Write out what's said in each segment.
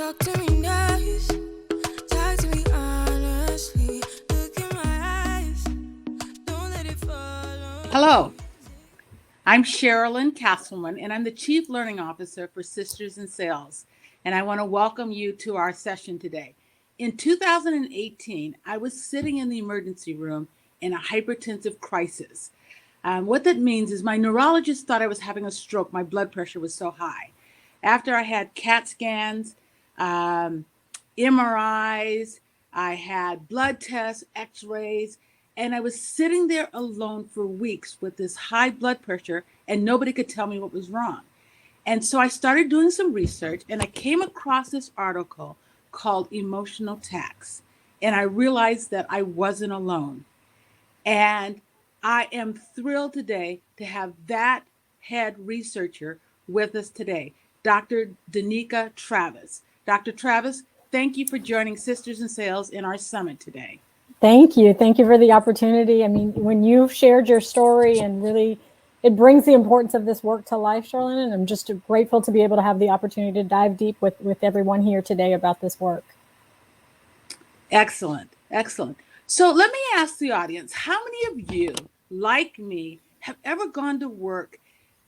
talk to me nice. Talk to me honestly. Look in my eyes. Don't let it fall on. Hello, I'm Sherilyn Castleman, and I'm the Chief Learning Officer for Sisters in Sales. And I want to welcome you to our session today. In 2018, I was sitting in the emergency room in a hypertensive crisis. What that means is my neurologist thought I was having a stroke. My blood pressure was so high. After I had CAT scans, MRIs, I had blood tests, x-rays, and I was sitting there alone for weeks with this high blood pressure, and nobody could tell me what was wrong. And so I started doing some research, and I came across this article called Emotional Tax. And I realized that I wasn't alone. And I am thrilled today to have that head researcher with us today, Dr. Danica Travis. Dr. Travis, thank you for joining Sisters in Sales in our summit today. Thank you. Thank you for the opportunity. I mean, when you shared your story and really it brings the importance of this work to life, Sherilyn, and I'm just grateful to be able to have the opportunity to dive deep with everyone here today about this work. Excellent. Excellent. So let me ask the audience, how many of you, like me, have ever gone to work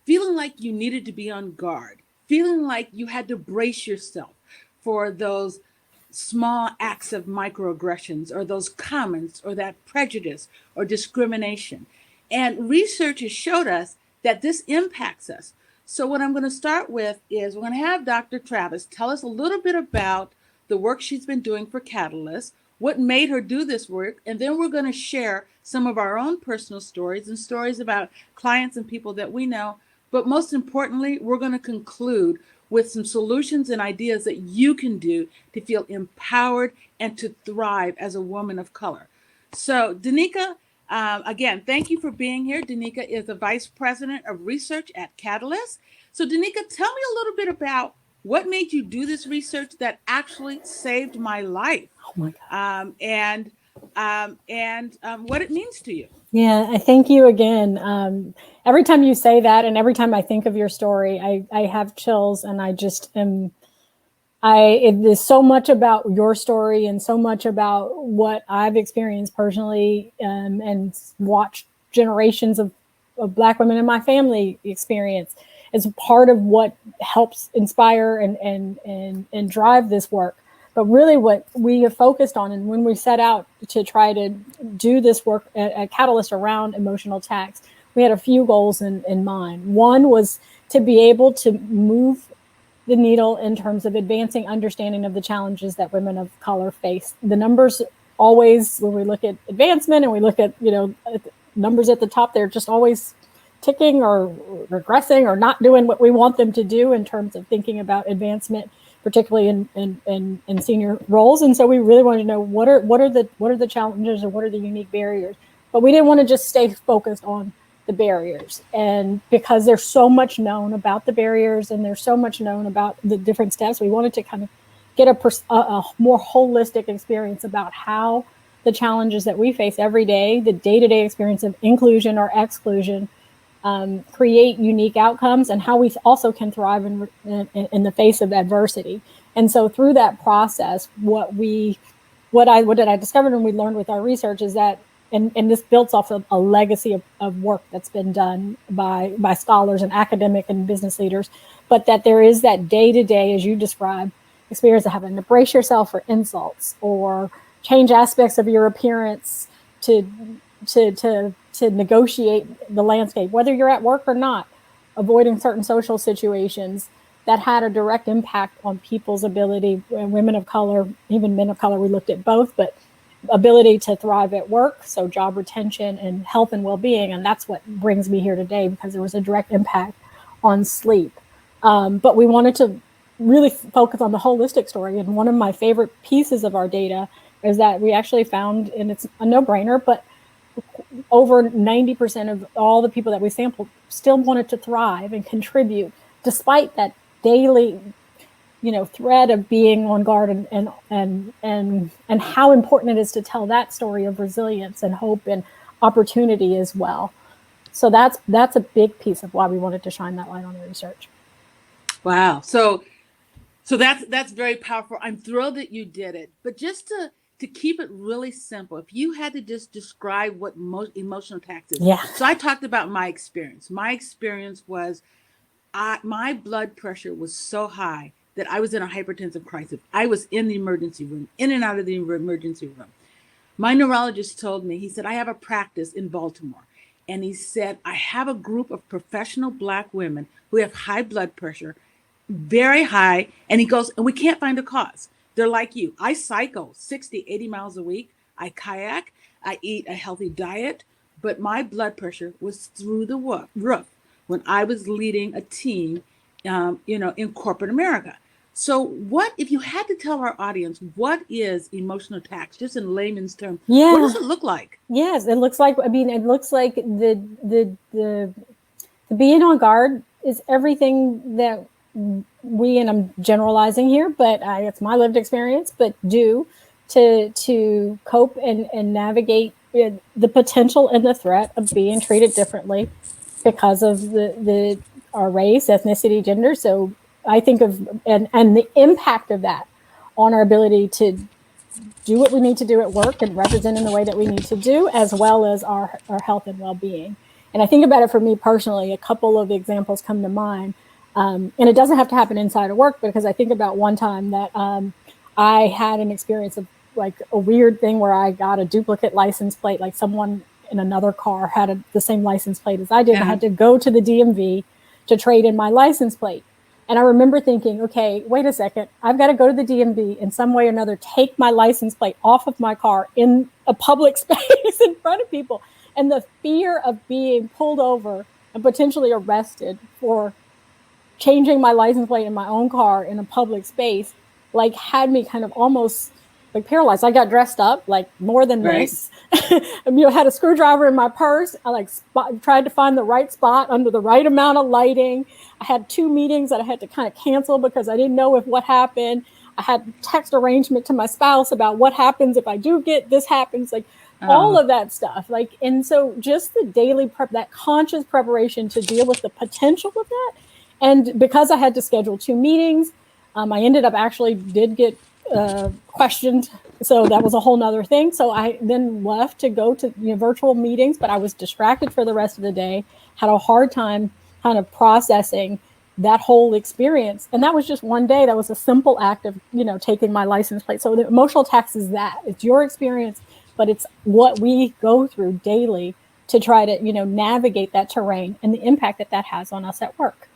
feeling like you needed to be on guard, feeling like you had to brace yourself for those small acts of microaggressions or those comments or that prejudice or discrimination? And research has showed us that this impacts us. So what I'm going to start with is we're going to have Dr. Travis tell us a little bit about the work she's been doing for Catalyst, what made her do this work, and then we're going to share some of our own personal stories and stories about clients and people that we know. But most importantly, we're going to conclude with some solutions and ideas that you can do to feel empowered and to thrive as a woman of color. So Danica, again, thank you for being here. Danica is the Vice President of Research at Catalyst. So Danica, tell me a little bit about what made you do this research that actually saved my life. Oh my God. And what it means to you. Yeah, I thank you again. Every time you say that and every time I think of your story, I have chills, and I just am, it is so much about your story and so much about what I've experienced personally, and watched generations of Black women in my family experience as part of what helps inspire and drive this work. But really what we have focused on, and when we set out to try to do this work at Catalyst around emotional tax, we had a few goals in mind. One was to be able to move the needle in terms of advancing understanding of the challenges that women of color face. The numbers always, when we look at advancement and we look at, numbers at the top, they're just always ticking or regressing or not doing what we want them to do in terms of thinking about advancement, particularly in senior roles. And so we really wanted to know what are the challenges and what are the unique barriers. But we didn't want to just stay focused on the barriers. And because there's so much known about the barriers and there's so much known about the different steps, we wanted to kind of get a more holistic experience about how the challenges that we face every day, the day-to-day experience of inclusion or exclusion, create unique outcomes, and how we also can thrive in the face of adversity. And so through that process, what I discovered and we learned with our research is that, and this builds off of a legacy of work that's been done by scholars and academic and business leaders, but that there is that day-to-day, as you described, experience of having to brace yourself for insults or change aspects of your appearance to negotiate the landscape, whether you're at work or not, avoiding certain social situations that had a direct impact on people's ability, women of color, even men of color, we looked at both, but ability to thrive at work, so job retention and health and well-being. And that's what brings me here today, because there was a direct impact on sleep. But we wanted to really focus on the holistic story. And one of my favorite pieces of our data is that we actually found, and it's a no-brainer, but over 90% of all the people that we sampled still wanted to thrive and contribute, despite that daily, thread of being on guard and how important it is to tell that story of resilience and hope and opportunity as well. So that's a big piece of why we wanted to shine that light on the research. Wow. So So that's very powerful. I'm thrilled that you did it. But just to keep it really simple, if you had to just describe what emotional tax is. Yeah. So I talked about my experience. My experience was my blood pressure was so high that I was in a hypertensive crisis. I was in the emergency room, in and out of the emergency room. My neurologist told me, he said, I have a practice in Baltimore. And he said, I have a group of professional Black women who have high blood pressure, very high. And he goes, and we can't find a cause. They're like you. I cycle 60, 80 miles a week. I kayak. I eat a healthy diet. But my blood pressure was through the roof when I was leading a team, in corporate America. So what, if you had to tell our audience, what is emotional tax, just in layman's terms, what does it look like? Yes, it looks like, the being on guard is everything that we, and I'm generalizing here, but it's my lived experience, but do to cope and navigate the potential and the threat of being treated differently because of our race, ethnicity, gender. So I think of, and the impact of that on our ability to do what we need to do at work and represent in the way that we need to do, as well as our health and well-being. And I think about it for me personally, a couple of examples come to mind. And it doesn't have to happen inside of work, because I think about one time that I had an experience of like a weird thing where I got a duplicate license plate, like someone in another car had the same license plate as I did. I had to go to the DMV to trade in my license plate. And I remember thinking, okay, wait a second, I've got to go to the DMV in some way or another, take my license plate off of my car in a public space in front of people. And the fear of being pulled over and potentially arrested for changing my license plate in my own car in a public space, like, had me kind of almost like paralyzed. I got dressed up like more than this. Had a screwdriver in my purse. I tried to find the right spot under the right amount of lighting. I had 2 meetings that I had to kind of cancel because I didn't know if what happened. I had text arrangement to my spouse about what happens if I do get this happens, like all of that stuff. Like, and so just the daily prep, that conscious preparation to deal with the potential of that. And because I had to schedule 2 meetings, I ended up actually did get questioned. So that was a whole nother thing. So I then left to go to virtual meetings, but I was distracted for the rest of the day, had a hard time kind of processing that whole experience. And that was just one day. That was a simple act of, taking my license plate. So the emotional tax is that. It's your experience, but it's what we go through daily to try to, navigate that terrain and the impact that has on us at work.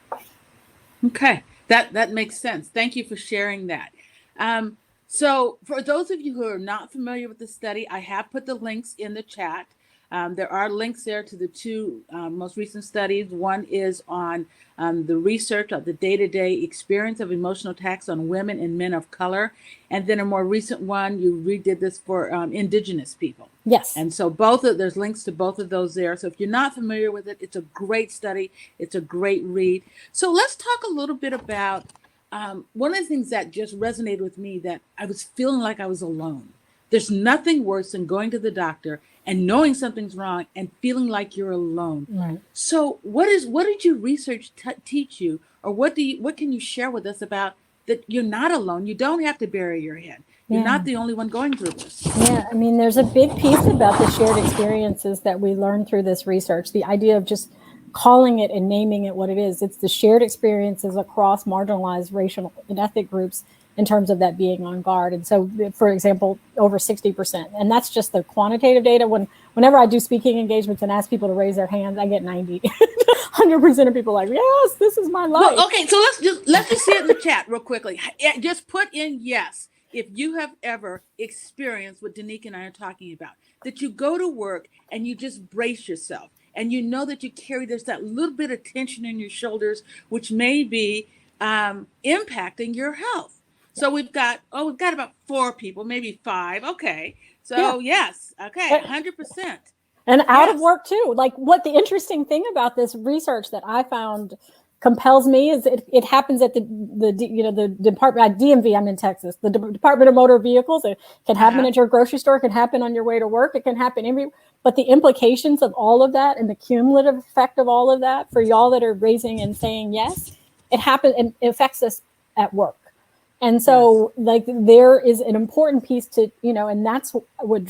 Okay, that makes sense. Thank you for sharing that. So for those of you who are not familiar with the study, I have put the links in the chat. There are links there to the 2 most recent studies. One is on the research of the day-to-day experience of emotional tax on women and men of color. And then a more recent one, you redid this for Indigenous people. Yes. And so there's links to both of those there. So if you're not familiar with it, it's a great study. It's a great read. So let's talk a little bit about one of the things that just resonated with me, that I was feeling like I was alone. There's nothing worse than going to the doctor and knowing something's wrong and feeling like you're alone. Right. So what did your research teach you, or what can you share with us about that you're not alone? You don't have to bury your head. You're not the only one going through this. Yeah, I mean, there's a big piece about the shared experiences that we learned through this research. The idea of just calling it and naming it what it is. It's the shared experiences across marginalized racial and ethnic groups in terms of that being on guard. And so, for example, over 60%. And that's just the quantitative data. Whenever I do speaking engagements and ask people to raise their hands, I get 90, 100% of people like, yes, this is my life. Well, okay, so let's just see it in the chat real quickly. Just put in yes if you have ever experienced what Danique and I are talking about, that you go to work and you just brace yourself. And you know that you carry that little bit of tension in your shoulders, which may be impacting your health. So we've got about 4 people, maybe 5. Okay. So yes. Okay. 100%. And out of work too. Like, what the interesting thing about this research that I found compels me is it happens at the department, DMV. I'm in Texas, the Department of Motor Vehicles. It can happen at your grocery store. It can happen on your way to work. It can happen everywhere. But the implications of all of that and the cumulative effect of all of that for y'all that are raising and saying yes, it happens and it affects us at work. And so like there is an important piece to, you know, and that's what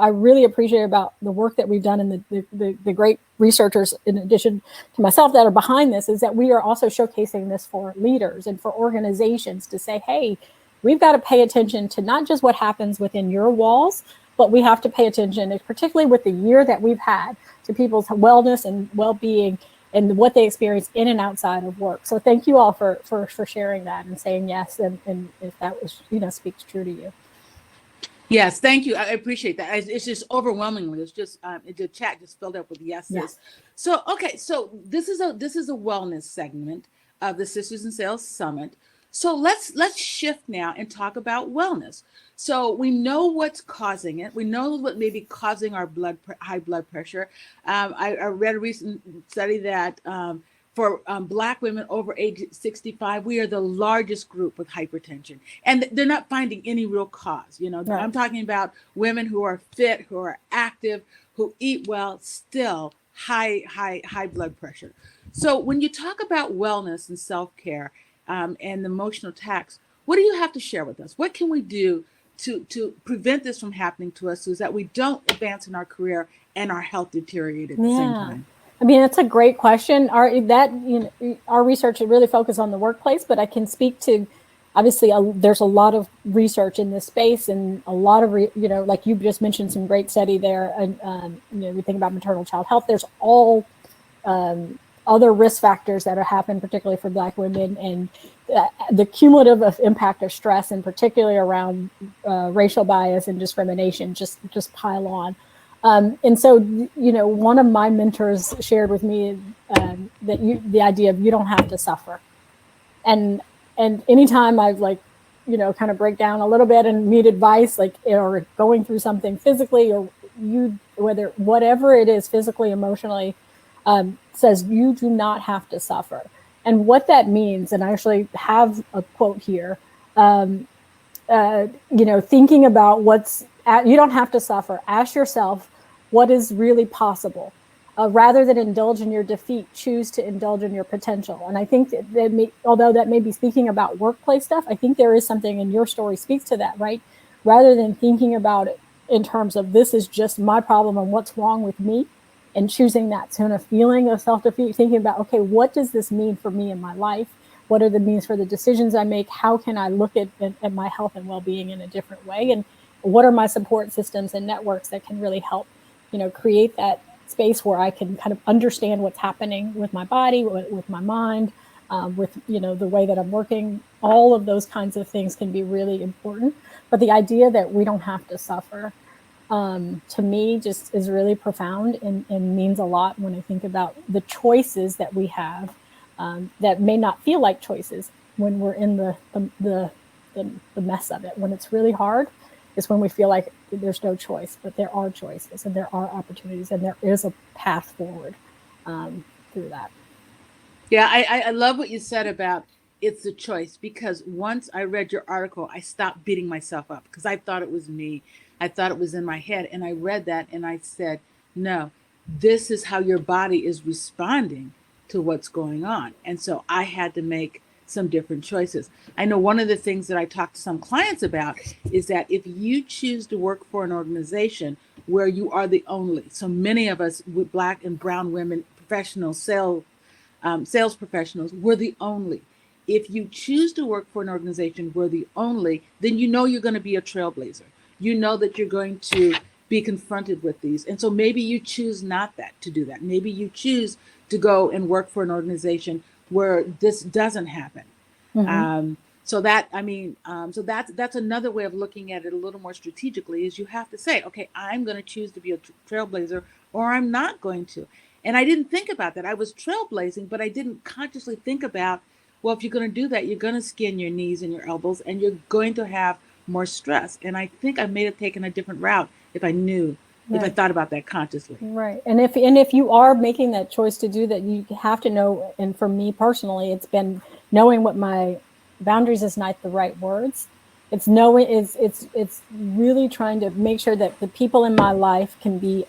I really appreciate about the work that we've done and the great researchers, in addition to myself, that are behind this, is that we are also showcasing this for leaders and for organizations to say, hey, we've got to pay attention to not just what happens within your walls, but we have to pay attention, particularly with the year that we've had, to people's wellness and well-being and what they experience in and outside of work. So thank you all for sharing that and saying yes, and if that was, you know, speaks true to you. Yes, thank you. I appreciate that. It's just overwhelmingly. It's just the chat just filled up with yeses. Yes. So okay, so this is a wellness segment of the Sisters in Sales Summit. So let's shift now and talk about wellness. So we know what's causing it. We know what may be causing our high blood pressure. I read a recent study that for Black women over age 65, we are the largest group with hypertension, and they're not finding any real cause. You know, right. I'm talking about women who are fit, who are active, who eat well, still high blood pressure. So when you talk about wellness and self-care and emotional tax, what do you have to share with us? What can we do to prevent this from happening to us so that we don't advance in our career and our health deteriorate at the same time? I mean, that's a great question. Our research really focused on the workplace, but I can speak to, obviously, there's a lot of research in this space, and a lot of, like you just mentioned, some great study there. And we think about maternal child health. There's all other risk factors that are happening, particularly for Black women, and the cumulative impact of stress, and particularly around racial bias and discrimination, just pile on. And so, one of my mentors shared with me that the idea of you don't have to suffer. And anytime I've kind of break down a little bit and need advice, or going through something physically, or whatever it is, physically, emotionally, says you do not have to suffer. And what that means, and I actually have a quote here, thinking about you don't have to suffer. Ask yourself what is really possible. Rather than indulge in your defeat, choose to indulge in your potential. And I think although that may be speaking about workplace stuff, I think there is something in your story speaks to that, right? Rather than thinking about it in terms of this is just my problem and what's wrong with me, and choosing that kind of feeling of self-defeat, thinking about, okay, what does this mean for me in my life? What are the means for the decisions I make? How can I look at my health and well-being in a different way? And what are my support systems and networks that can really help, create that space where I can kind of understand what's happening with my body, with my mind, with, the way that I'm working. All of those kinds of things can be really important. But the idea that we don't have to suffer, to me, just is really profound and means a lot when I think about the choices that we have that may not feel like choices when we're in the mess of it. When it's really hard is when we feel like there's no choice, but there are choices and there are opportunities and there is a path forward through that. Yeah, I love what you said about it's a choice, because once I read your article, I stopped beating myself up because I thought it was me. I thought it was in my head. And I read that and I said, no, this is how your body is responding to what's going on. And so I had to make some different choices. I know one of the things that I talk to some clients about is that if you choose to work for an organization where you are the only, so many of us with Black and brown women, professional sales professionals, we're the only. If you choose to work for an organization where the only, then you're going to be a trailblazer. You know that you're going to be confronted with these. And so maybe you choose not to do that. Maybe you choose to go and work for an organization where this doesn't happen. Mm-hmm. So that's another way of looking at it a little more strategically, is you have to say, okay, I'm going to choose to be a trailblazer, or I'm not going to. And I didn't think about that. I was trailblazing, but I didn't consciously think about, well, if you're going to do that, you're going to skin your knees and your elbows, and you're going to have more stress. And I think I may have taken a different route if I knew, right, if I thought about that consciously. Right. And if you are making that choice to do that, you have to know, and for me personally, it's been knowing what my boundaries is not the right words. It's knowing, it's really trying to make sure that the people in my life can be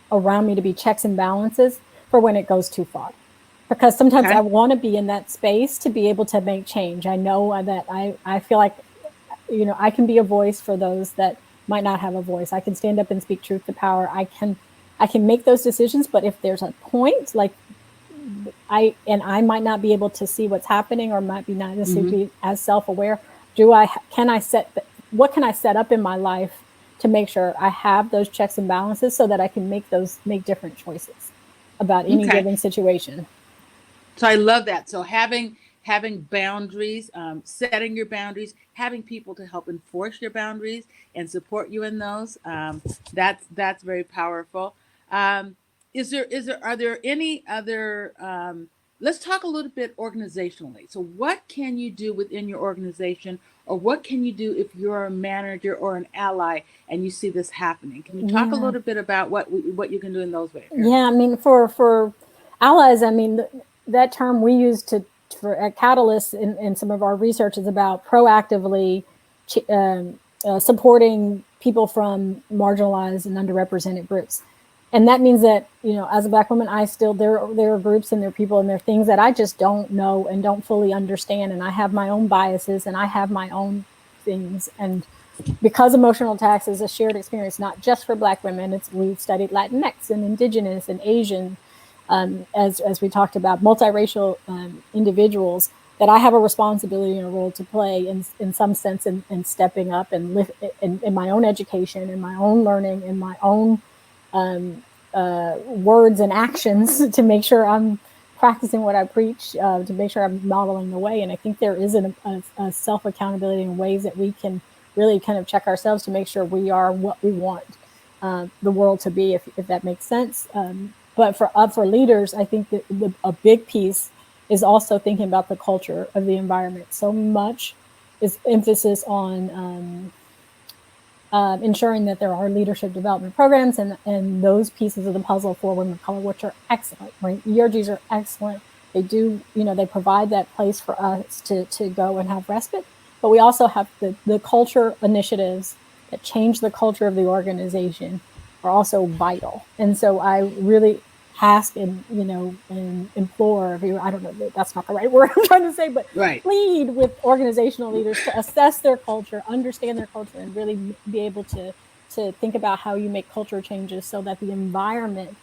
around me to be checks and balances for when it goes too far. because sometimes Okay. I want to be in that space to be able to make change. I know that I feel like, I can be a voice for those that might not have a voice. I can stand up and speak truth to power. I can make those decisions, but if there's a point, like I might not be able to see what's happening, or might be not necessarily be as self-aware. What can I set up in my life to make sure I have those checks and balances so that I can make different choices about any Okay. given situation? So I love that. So having boundaries, setting your boundaries, having people to help enforce your boundaries and support you in those. That's very powerful. Is there are there any other? Let's talk a little bit organizationally. So what can you do within your organization, or what can you do if you're a manager or an ally and you see this happening? Can you talk a Yeah. little bit about what you can do in those areas? Yeah, I mean, for allies, I mean, that term we use for at Catalyst in some of our research is about proactively supporting people from marginalized and underrepresented groups. And that means that, as a Black woman, there are groups and there are people and there are things that I just don't know and don't fully understand. And I have my own biases and I have my own things. And because emotional tax is a shared experience, not just for Black women, we've studied Latinx and Indigenous and Asian, as we talked about, multiracial individuals, that I have a responsibility and a role to play in some sense in stepping up and live in my own education, in my own learning, in my own words and actions to make sure I'm practicing what I preach, to make sure I'm modeling the way. And I think there is a self-accountability in ways that we can really kind of check ourselves to make sure we are what we want the world to be, if that makes sense. But for leaders, I think that a big piece is also thinking about the culture of the environment. So much is emphasis on ensuring that there are leadership development programs and those pieces of the puzzle for women of color, which are excellent, right? ERGs are excellent. They do, they provide that place for us to go and have respite. But we also have the culture initiatives that change the culture of the organization are also vital. And so I really ask and implore, if you, I don't know, that's not the right word I'm trying to say, but Right. plead with organizational leaders to assess their culture, understand their culture, and really be able to think about how you make culture changes so that the environment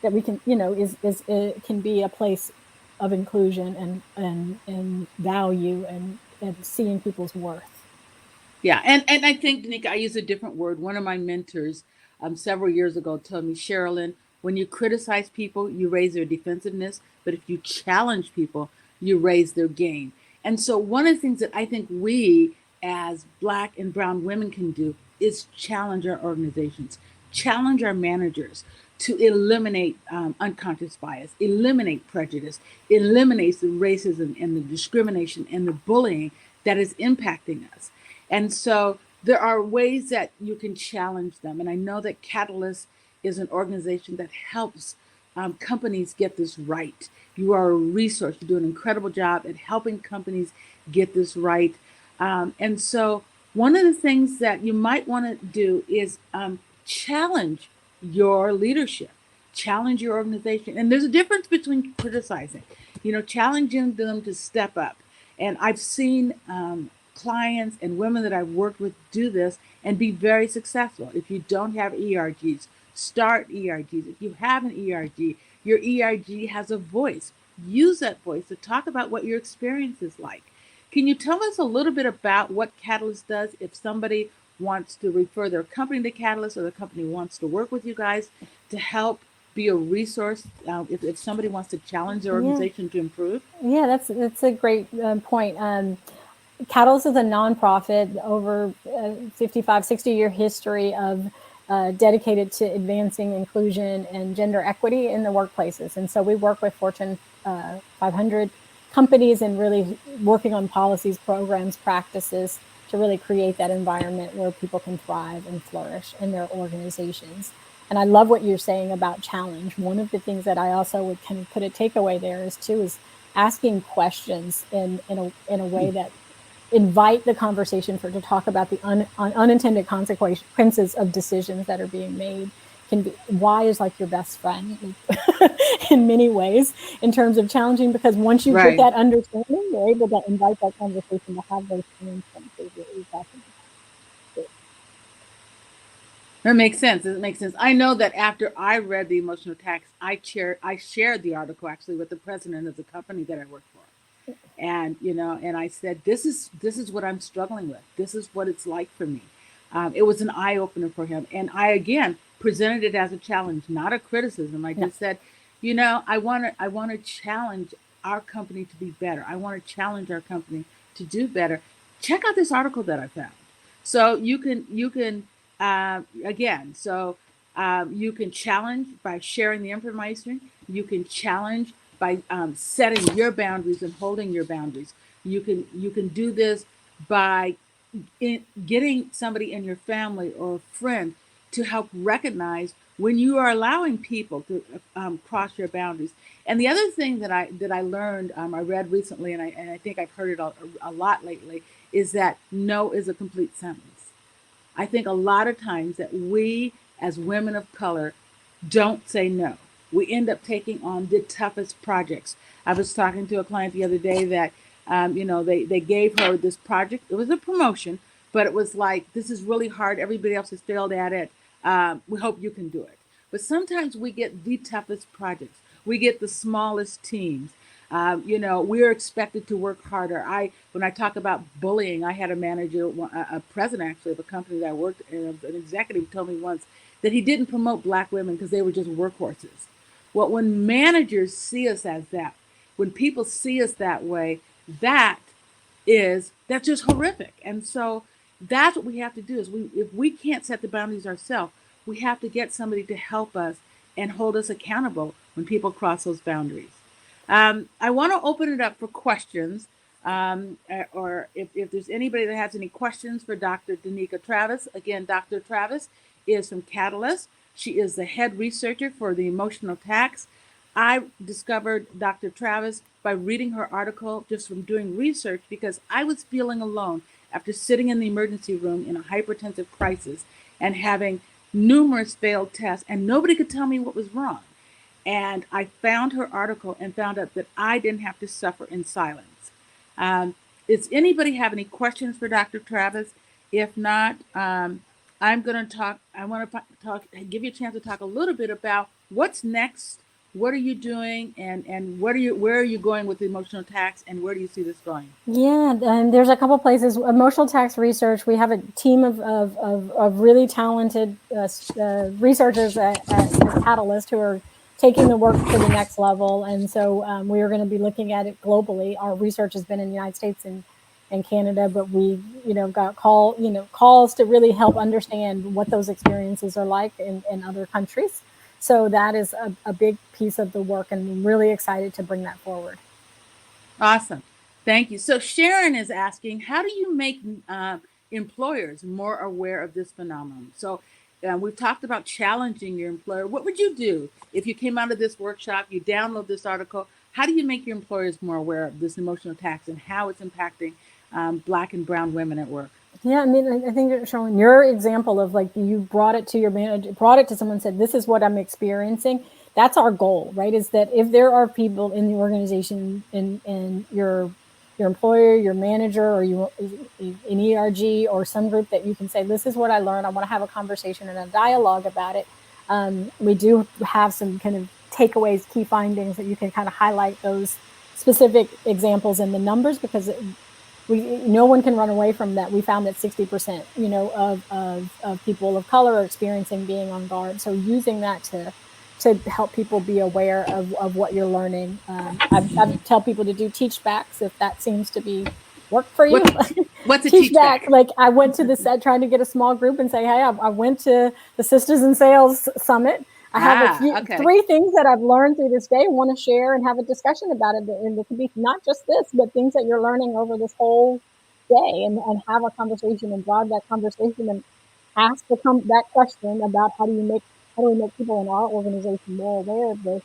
that we can, is can be a place of inclusion and value and seeing people's worth. Yeah, and I think, Nick, I use a different word. One of my mentors several years ago told me, Sherilyn, when you criticize people, you raise their defensiveness, but if you challenge people, you raise their game. And so one of the things that I think we as Black and Brown women can do is challenge our organizations, challenge our managers to eliminate unconscious bias, eliminate prejudice, eliminate the racism and the discrimination and the bullying that is impacting us. And so there are ways that you can challenge them. And I know that Catalyst is an organization that helps companies get this right. You are a resource. You do an incredible job at helping companies get this right. And so one of the things that you might want to do is challenge your leadership, challenge your organization. And there's a difference between criticizing, challenging them to step up. And I've seen clients and women that I've worked with do this and be very successful. If you don't have ERGs, start ERGs. If you have an ERG, your ERG has a voice. Use that voice to talk about what your experience is like. Can you tell us a little bit about what Catalyst does if somebody wants to refer their company to Catalyst, or the company wants to work with you guys to help be a resource if somebody wants to challenge their organization to improve? Yeah, that's a great point. Catalyst is a nonprofit, over 55, 60-year history of dedicated to advancing inclusion and gender equity in the workplaces. And so we work with Fortune 500 companies and really working on policies, programs, practices to really create that environment where people can thrive and flourish in their organizations. And I love what you're saying about challenge. One of the things that I also would kind of put a takeaway there is asking questions in a way that invite the conversation to talk about the unintended consequences of decisions that are being made. can be, why is like your best friend in many ways in terms of challenging, because once you get Right. that understanding, you're able to invite that conversation to have those same things that you're talking about. That makes sense. It makes sense. I know that after I read the emotional tax, I shared the article actually with the president of the company that I work for. And and I said, this is what I'm struggling with. This is what it's like for me. It was an eye opener for him, and I again presented it as a challenge, not a criticism. I No. just said, I want to challenge our company to be better. I want to challenge our company to do better. Check out this article that I found. So you can again. So you can challenge by sharing the information. You can challenge by setting your boundaries and holding your boundaries. You can do this by getting somebody in your family or a friend to help recognize when you are allowing people to cross your boundaries. And the other thing that I learned, I read recently, and I think I've heard it a lot lately, is that no is a complete sentence. I think a lot of times that we as women of color don't say no. We end up taking on the toughest projects. I was talking to a client the other day that, they gave her this project. It was a promotion, but it was like, this is really hard. Everybody else has failed at it. We hope you can do it. But sometimes we get the toughest projects. We get the smallest teams. We're expected to work harder. When I talk about bullying, I had a manager, a president actually of a company that I worked in, an executive told me once that he didn't promote black women because they were just workhorses. Well, when managers see us as that, when people see us that way, that that's just horrific. And so that's what we have to do is if we can't set the boundaries ourselves, we have to get somebody to help us and hold us accountable when people cross those boundaries. I want to open it up for questions, or if there's anybody that has any questions for Dr. Danica Travis. Again, Dr. Travis is from Catalyst. She is the head researcher for the emotional tax. I discovered Dr. Travis by reading her article just from doing research because I was feeling alone after sitting in the emergency room in a hypertensive crisis and having numerous failed tests, and nobody could tell me what was wrong. And I found her article and found out that I didn't have to suffer in silence. Does anybody have any questions for Dr. Travis? If not, I'm going to talk. I want to talk, give you a chance to talk a little bit about what's next. What are you doing, and where are you going with the emotional tax, and where do you see this going? Yeah, and there's a couple places. Emotional tax research. We have a team of really talented researchers at Catalyst who are taking the work to the next level. And so we are going to be looking at it globally. Our research has been in the United States and Canada, but we got calls to really help understand what those experiences are like in other countries. So that is a big piece of the work, and I'm really excited to bring that forward. Awesome. Thank you. So Sharon is asking, how do you make employers more aware of this phenomenon? So we've talked about challenging your employer. What would you do if you came out of this workshop, you download this article? How do you make your employers more aware of this emotional tax and how it's impacting Black and brown women at work? Yeah, I mean, I think you're showing your example of like you brought it to your manager, brought it to someone, said, "This is what I'm experiencing." That's our goal, right? Is that if there are people in the organization, in your employer, your manager, or you an ERG or some group that you can say, "This is what I learned. I want to have a conversation and a dialogue about it." We do have some kind of takeaways, key findings that you can kind of highlight those specific examples in the numbers, because no one can run away from that. We found that 60%, of people of color are experiencing being on guard. So using that to help people be aware of what you're learning. I tell people to do teach backs if that seems to be work for you. What's a teach back? back? Like I went to the set trying to get a small group and say, hey, I went to the Sistas in Sales Summit. I have three things that I've learned through this day. I want to share and have a discussion about it. And it could be not just this, but things that you're learning over this whole day, and have a conversation and broaden that conversation and ask that question about how do we make people in our organization more aware of this,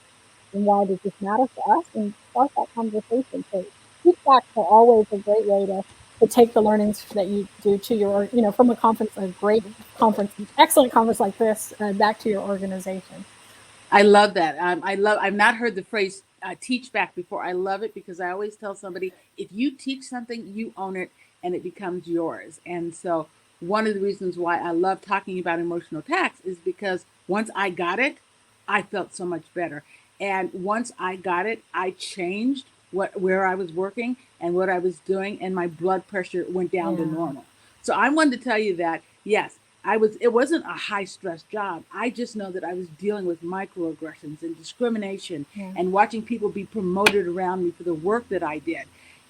and why does this matter to us, and start that conversation. So feedbacks are always a great way to to take the learnings that you do to your, from a conference, a great conference, excellent conference like this, back to your organization. I love that. I've not heard the phrase teach back before. I love it because I always tell somebody, if you teach something, you own it and it becomes yours. And so one of the reasons why I love talking about emotional tax is because once I got it, I felt so much better. And once I got it, I changed where I was working and what I was doing, and my blood pressure went down to normal. So I wanted to tell you that, yes, it wasn't a high stress job. I just know that I was dealing with microaggressions and discrimination and watching people be promoted around me for the work that I did.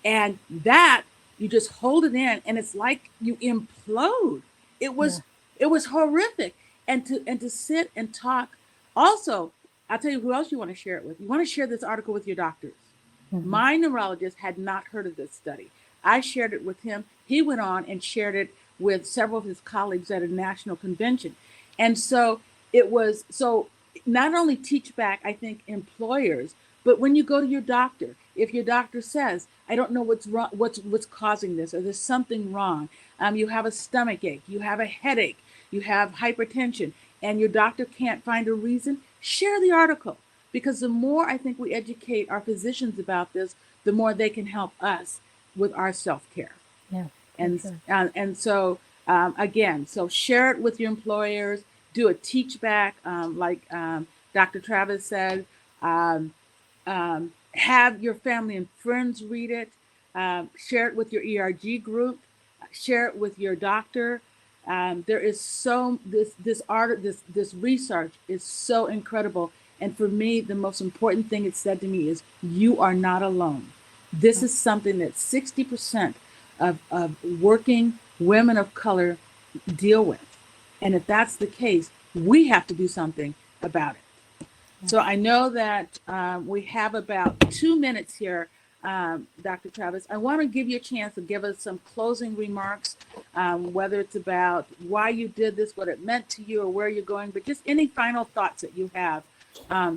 And that you just hold it in and it's like you implode. It was horrific. And to sit and talk. Also, I'll tell you who else you want to share it with. You want to share this article with your doctors. My neurologist had not heard of this study. I shared it with him. He went on and shared it with several of his colleagues at a national convention. And so not only teach back, I think, employers, but when you go to your doctor, if your doctor says, I don't know what's wrong, what's causing this, or there's something wrong, you have a stomach ache, you have a headache, you have hypertension, and your doctor can't find a reason, share the article. Because the more I think we educate our physicians about this, the more they can help us with our self-care. Yeah. And so again, so share it with your employers, do a teach back, like Dr. Travis said, have your family and friends read it, share it with your ERG group, share it with your doctor. There is this research is so incredible. And for me, the most important thing it said to me is, you are not alone. This is something that 60% of working women of color deal with. And if that's the case, we have to do something about it. So I know that we have about 2 minutes here, Dr. Travis. I want to give you a chance to give us some closing remarks, whether it's about why you did this, what it meant to you, or where you're going, but just any final thoughts that you have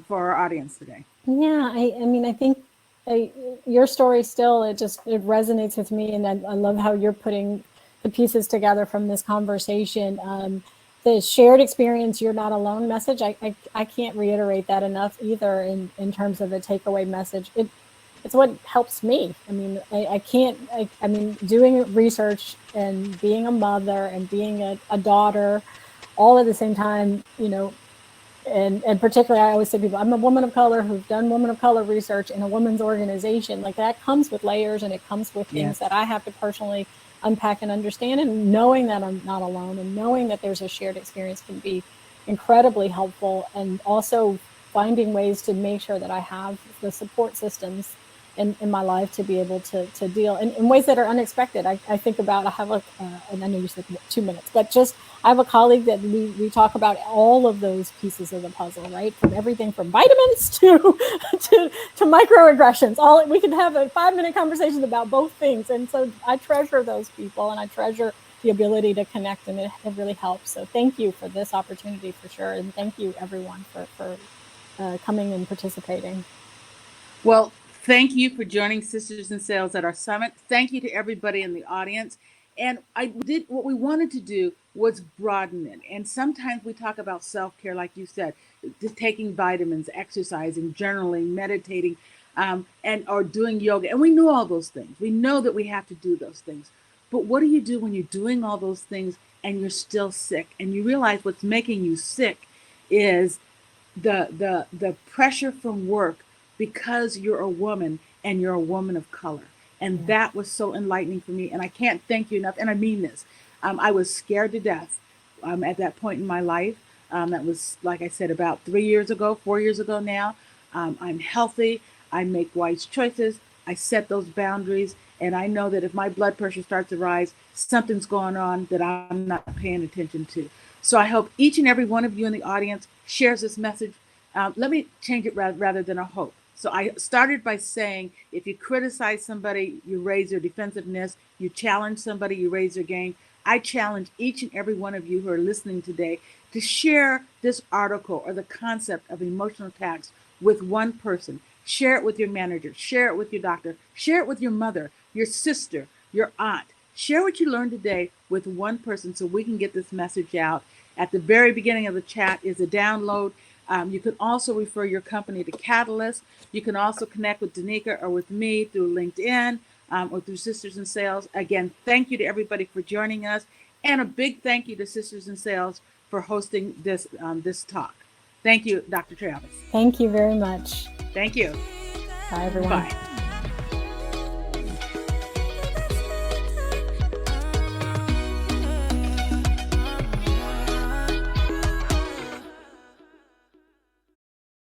for our audience today. Yeah, I mean, I think your story still, it resonates with me, and I love how you're putting the pieces together from this conversation. The shared experience, you're not alone message, I can't reiterate that enough either in terms of a takeaway message. It's what helps me. I mean, I mean, doing research and being a mother and being a daughter all at the same time, and particularly, I always say to people, I'm a woman of color who's done woman of color research in a women's organization. Like, that comes with layers, and it comes with things that I have to personally unpack and understand. And knowing that I'm not alone and knowing that there's a shared experience can be incredibly helpful. And also finding ways to make sure that I have the support systems in my life to be able to deal in ways that are unexpected. I think about, I have and I know you said 2 minutes, but just, I have a colleague that we talk about all of those pieces of the puzzle, right? From everything from vitamins to microaggressions. We can have a 5-minute conversation about both things. And so I treasure those people, and I treasure the ability to connect, and it really helps. So thank you for this opportunity for sure. And thank you everyone for coming and participating. Well, thank you for joining Sisters in Sales at our summit. Thank you to everybody in the audience. And what we wanted to do was broaden it. And sometimes we talk about self-care, like you said, just taking vitamins, exercising, journaling, meditating, or doing yoga. And we know all those things. We know that we have to do those things. But what do you do when you're doing all those things and you're still sick? And you realize what's making you sick is the pressure from work, because you're a woman and you're a woman of color. And that was so enlightening for me. And I can't thank you enough. And I mean this. I was scared to death at that point in my life. That was, like I said, about 4 years ago now. I'm healthy. I make wise choices. I set those boundaries. And I know that if my blood pressure starts to rise, something's going on that I'm not paying attention to. So I hope each and every one of you in the audience shares this message. Let me change it rather than a hope. So I started by saying, if you criticize somebody, you raise their defensiveness. You challenge somebody, you raise their game. I challenge each and every one of you who are listening today to share this article or the concept of emotional tax with one person. Share it with your manager. Share it with your doctor. Share it with your mother, your sister, your aunt. Share what you learned today with one person so we can get this message out. At the very beginning of the chat is a download. You can also refer your company to Catalyst. You can also connect with Danica or with me through LinkedIn or through Sisters in Sales. Again, thank you to everybody for joining us. And a big thank you to Sisters in Sales for hosting this talk. Thank you, Dr. Travis. Thank you very much. Thank you. Bye, everyone. Bye.